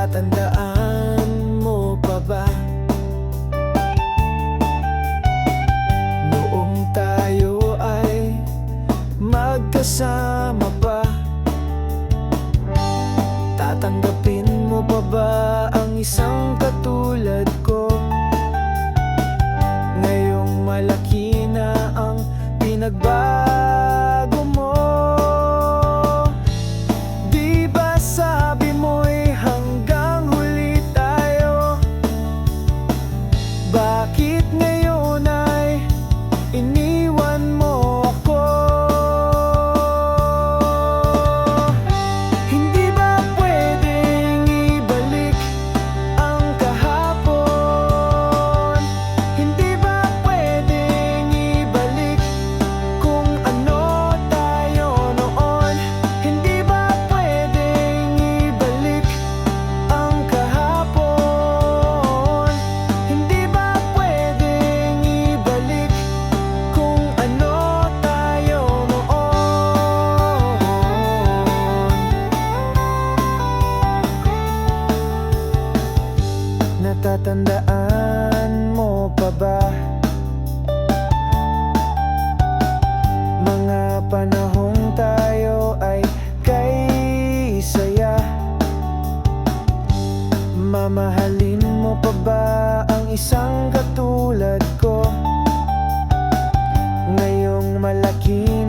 Natatandaan mo pa ba noong tayo ay magkasama pa? Tatanggapin mo pa ba ang isang katulad ko? Ngayong malaki na ang pinagbago mo. Di ba sabi mo'y hanggang huli tayo? Bakit ngayon ay iniwan mo ako? Hindi ba pwedeng ibalik ang kahapon? Hindi ba pwedeng ibalik kung ano tayo noon? Hindi ba pwedeng ibalik ang kahapon? Hindi ba pwedeng ibalik kung ano tayo noon? Natatandaan mo pa ba mga panahong tayo ay kay saya? Mamahalin mo pa ba ang isang katulad ko? Ngayong malaki